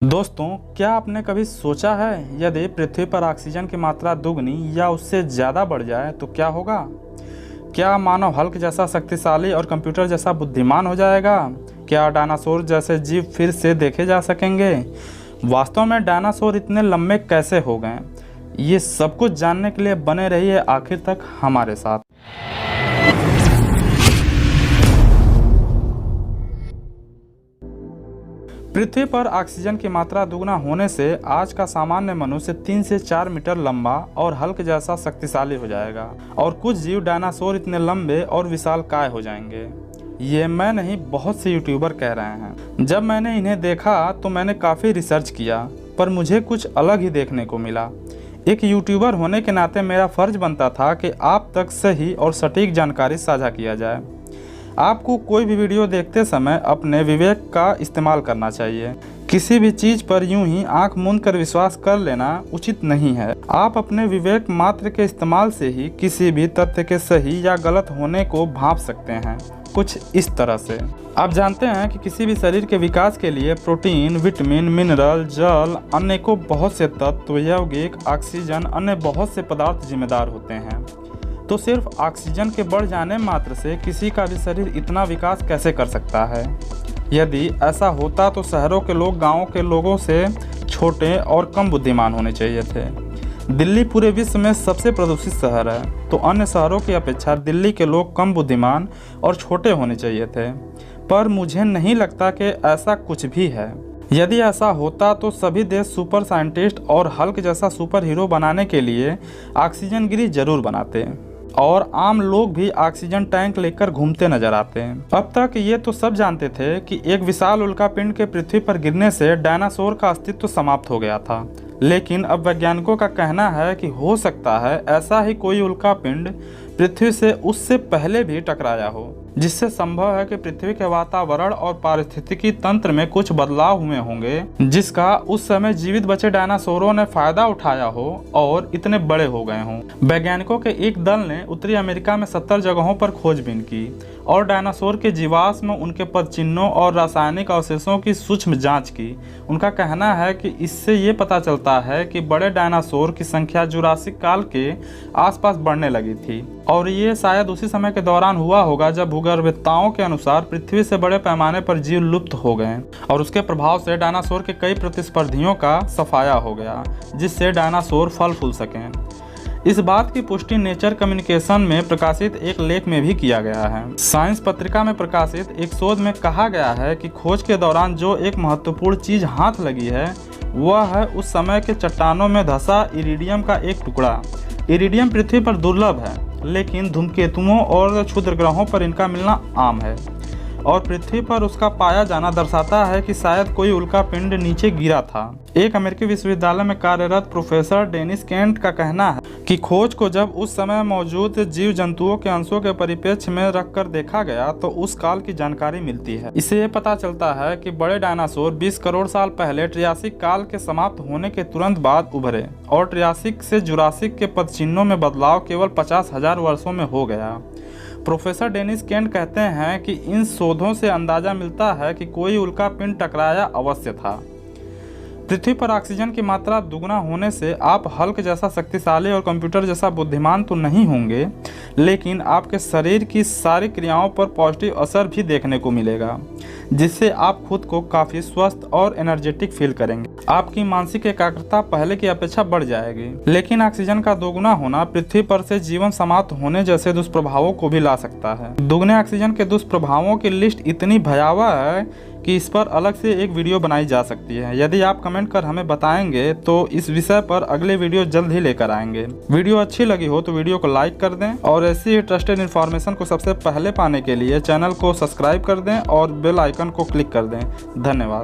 दोस्तों, क्या आपने कभी सोचा है यदि पृथ्वी पर ऑक्सीजन की मात्रा दुगनी या उससे ज़्यादा बढ़ जाए तो क्या होगा? क्या मानव हल्क जैसा शक्तिशाली और कंप्यूटर जैसा बुद्धिमान हो जाएगा? क्या डायनासोर जैसे जीव फिर से देखे जा सकेंगे? वास्तव में डायनासोर इतने लंबे कैसे हो गए? ये सब कुछ जानने के लिए बने रहिए आखिर तक हमारे साथ। पृथ्वी पर ऑक्सीजन की मात्रा दुगना होने से आज का सामान्य मनुष्य 3 से 4 मीटर लंबा और हल्क जैसा शक्तिशाली हो जाएगा और कुछ जीव डायनासोर इतने लंबे और विशालकाय हो जाएंगे। ये मैं नहीं, बहुत से यूट्यूबर कह रहे हैं। जब मैंने इन्हें देखा तो मैंने काफ़ी रिसर्च किया, पर मुझे कुछ अलग ही देखने को मिला। एक यूट्यूबर होने के नाते मेरा फ़र्ज बनता था कि आप तक सही और सटीक जानकारी साझा किया जाए। आपको कोई भी वीडियो देखते समय अपने विवेक का इस्तेमाल करना चाहिए। किसी भी चीज़ पर यूं ही आंख मूंद कर विश्वास कर लेना उचित नहीं है। आप अपने विवेक मात्र के इस्तेमाल से ही किसी भी तथ्य के सही या गलत होने को भांप सकते हैं। कुछ इस तरह से आप जानते हैं कि किसी भी शरीर के विकास के लिए प्रोटीन, विटामिन, मिनरल, जल, अनेकों बहुत से तत्व, यौगिक, ऑक्सीजन, अन्य बहुत से पदार्थ जिम्मेदार होते हैं। तो सिर्फ ऑक्सीजन के बढ़ जाने मात्र से किसी का भी शरीर इतना विकास कैसे कर सकता है? यदि ऐसा होता तो शहरों के लोग गांवों के लोगों से छोटे और कम बुद्धिमान होने चाहिए थे। दिल्ली पूरे विश्व में सबसे प्रदूषित शहर है, तो अन्य शहरों की अपेक्षा दिल्ली के लोग कम बुद्धिमान और छोटे होने चाहिए थे। पर मुझे नहीं लगता कि ऐसा कुछ भी है। यदि ऐसा होता तो सभी देश सुपर साइंटिस्ट और हल्क जैसा सुपर हीरो बनाने के लिए ऑक्सीजन गिरी जरूर बनाते और आम लोग भी ऑक्सीजन टैंक लेकर घूमते नजर आते हैं। अब तक ये तो सब जानते थे कि एक विशाल उल्कापिंड के पृथ्वी पर गिरने से डायनासोर का अस्तित्व समाप्त हो गया था, लेकिन अब वैज्ञानिकों का कहना है कि हो सकता है ऐसा ही कोई उल्कापिंड पृथ्वी से उससे पहले भी टकराया हो, जिससे संभव है कि पृथ्वी के वातावरण और पारिस्थितिकी तंत्र में कुछ बदलाव हुए होंगे, जिसका उस समय जीवित बचे डायनासोरों ने फायदा उठाया हो और इतने बड़े हो गए हों। वैज्ञानिकों के एक दल ने उत्तरी अमेरिका में 70 जगहों पर खोजबीन की और डायनासोर के जीवाश्म, उनके पदचिन्हों और रासायनिक अवशेषों की सूक्ष्म जांच की। उनका कहना है कि इससे ये पता चलता है कि बड़े डायनासोर की संख्या जुरासिक काल के आसपास बढ़ने लगी थी और ये शायद उसी समय के दौरान हुआ होगा जब भूगर्भवेत्ताओं के अनुसार पृथ्वी से बड़े पैमाने पर जीव लुप्त हो गए और उसके प्रभाव से डायनासोर के कई प्रतिस्पर्धियों का सफाया हो गया, जिससे डायनासोर फल फूल सकें। इस बात की पुष्टि नेचर कम्युनिकेशन में प्रकाशित एक लेख में भी किया गया है। साइंस पत्रिका में प्रकाशित एक शोध में कहा गया है कि खोज के दौरान जो एक महत्वपूर्ण चीज हाथ लगी है वह है उस समय के चट्टानों में धंसा इरिडियम का एक टुकड़ा। इरिडियम पृथ्वी पर दुर्लभ है, लेकिन धूमकेतुओं और क्षुद्र ग्रहों पर इनका मिलना आम है और पृथ्वी पर उसका पाया जाना दर्शाता है कि शायद कोई उल्कापिंड नीचे गिरा था। एक अमेरिकी विश्वविद्यालय में कार्यरत प्रोफेसर डेनिस केंट का कहना है कि खोज को जब उस समय मौजूद जीव जंतुओं के अंशों के परिप्रेक्ष्य में रखकर देखा गया तो उस काल की जानकारी मिलती है। इससे ये पता चलता है कि बड़े डायनासोर 20 करोड़ साल पहले ट्रियासिक काल के समाप्त होने के तुरंत बाद उभरे और ट्रियासिक से जुरासिक के पदचिन्हों में बदलाव केवल 50,000 वर्षों में हो गया। प्रोफेसर डेनिस केंट कहते हैं कि इन शोधों से अंदाजा मिलता है कि कोई उल्कापिंड टकराया अवश्य था। पृथ्वी पर ऑक्सीजन की मात्रा दुगना होने से आप हल्क जैसा शक्तिशाली और कंप्यूटर जैसा बुद्धिमान तो नहीं होंगे, लेकिन आपके शरीर की सारी क्रियाओं पर पॉजिटिव असर भी देखने को मिलेगा, जिससे आप खुद को काफ़ी स्वस्थ और एनर्जेटिक फील करेंगे। आपकी मानसिक एकाग्रता पहले की अपेक्षा बढ़ जाएगी। लेकिन ऑक्सीजन का दोगुना होना पृथ्वी पर से जीवन समाप्त होने जैसे दुष्प्रभावों को भी ला सकता है। दुगने ऑक्सीजन के दुष्प्रभावों की लिस्ट इतनी भयावह है कि इस पर अलग से एक वीडियो बनाई जा सकती है। यदि आप कमेंट कर हमें बताएंगे तो इस विषय पर अगले वीडियो जल्द ही लेकर आएंगे। वीडियो अच्छी लगी हो तो वीडियो को लाइक कर दें और ऐसी ही ट्रस्टेड इन्फॉर्मेशन को सबसे पहले पाने के लिए चैनल को सब्सक्राइब कर दें और बेल आइकन को क्लिक कर दें। धन्यवाद।